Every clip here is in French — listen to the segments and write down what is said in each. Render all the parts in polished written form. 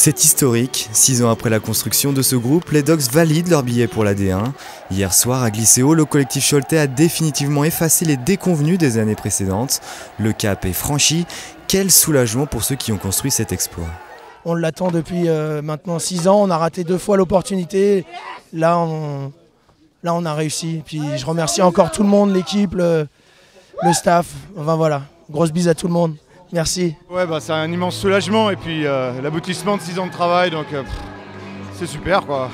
C'est historique, 6 ans après la construction de ce groupe, les Dogs valident leur billet pour la D1. Hier soir à Glisséo, le collectif choletais a définitivement effacé les déconvenus des années précédentes. Le cap est franchi, quel soulagement pour ceux qui ont construit cet exploit. On l'attend depuis maintenant 6 ans, on a raté 2 fois l'opportunité, là on a réussi. Puis je remercie encore tout le monde, l'équipe, le staff, enfin voilà, grosse bise à tout le monde. Merci. Ouais, c'est un immense soulagement et puis l'aboutissement de 6 ans de travail, donc c'est super quoi.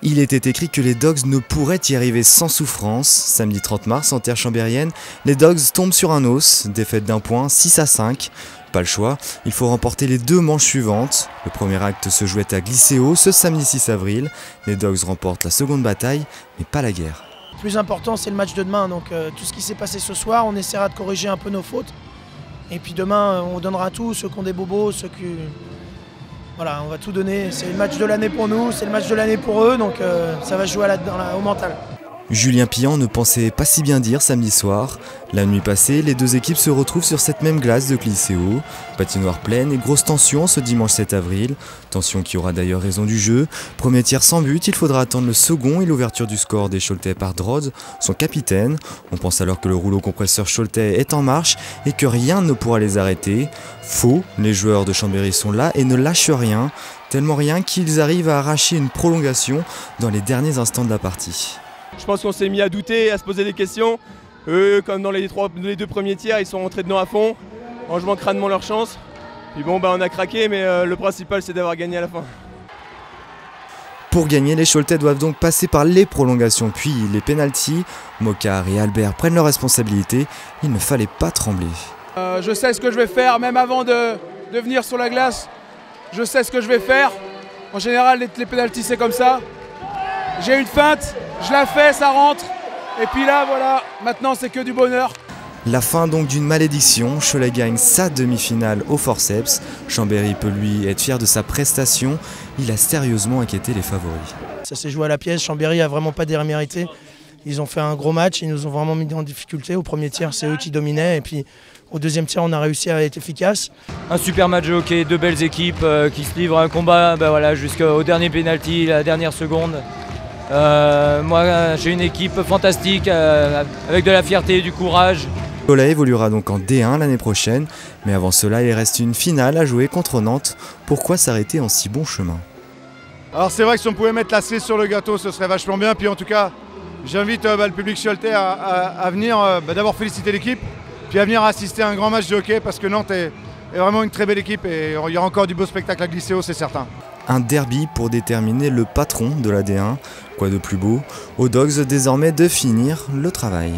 Il était écrit que les Dogs ne pourraient y arriver sans souffrance. Samedi 30 mars, en terre chambérienne, les Dogs tombent sur un os, défaite d'1 point, 6-5. Pas le choix, il faut remporter les 2 manches suivantes. Le premier acte se jouait à Glisséo ce samedi 6 avril. Les Dogs remportent la seconde bataille, mais pas la guerre. Le plus important c'est le match de demain, donc tout ce qui s'est passé ce soir, on essaiera de corriger un peu nos fautes. Et puis demain, on donnera tout, ceux qui ont des bobos, ceux qui... Voilà, on va tout donner. C'est le match de l'année pour nous, c'est le match de l'année pour eux, donc ça va se jouer au mental. Julien Pillan ne pensait pas si bien dire samedi soir. La nuit passée, les 2 équipes se retrouvent sur cette même glace de Glisséo. Patinoire pleine et grosse tension ce dimanche 7 avril. Tension qui aura d'ailleurs raison du jeu. Premier tiers sans but, il faudra attendre le second et l'ouverture du score des Choletais par Droz, son capitaine. On pense alors que le rouleau compresseur choletais est en marche et que rien ne pourra les arrêter. Faux, les joueurs de Chambéry sont là et ne lâchent rien. Tellement rien qu'ils arrivent à arracher une prolongation dans les derniers instants de la partie. Je pense qu'on s'est mis à douter, à se poser des questions. Eux, comme dans les 2 premiers tiers, ils sont rentrés dedans à fond, en jouant crânement leur chance. Puis bon, on a craqué, mais le principal c'est d'avoir gagné à la fin. Pour gagner, les Choletais doivent donc passer par les prolongations, puis les pénaltys. Mocard et Albert prennent leurs responsabilités, il ne fallait pas trembler. Je sais ce que je vais faire, même avant de venir sur la glace. Je sais ce que je vais faire. En général, les pénaltys c'est comme ça. J'ai une feinte, je la fais, ça rentre. Et puis là, voilà, maintenant c'est que du bonheur. La fin donc d'une malédiction, Cholet gagne sa demi-finale au forceps. Chambéry peut lui être fier de sa prestation, il a sérieusement inquiété les favoris. Ça s'est joué à la pièce, Chambéry a vraiment pas démérité. Ils ont fait un gros match, ils nous ont vraiment mis en difficulté. Au premier tiers, c'est eux qui dominaient et puis au deuxième tiers, on a réussi à être efficace. Un super match de hockey, 2 belles équipes qui se livrent un combat jusqu'au dernier pénalty, la dernière seconde. Moi j'ai une équipe fantastique avec de la fierté et du courage. Cholet évoluera donc en D1 l'année prochaine, mais avant cela il reste une finale à jouer contre Nantes. Pourquoi s'arrêter en si bon chemin? Alors c'est vrai que si on pouvait mettre la cerise sur le gâteau, ce serait vachement bien. Puis en tout cas, j'invite le public choletais à venir d'abord féliciter l'équipe, puis à venir assister à un grand match de hockey parce que Nantes est vraiment une très belle équipe et il y aura encore du beau spectacle à Glisséo, c'est certain. Un derby pour déterminer le patron de la D1. Quoi de plus beau? Aux Dogs désormais de finir le travail.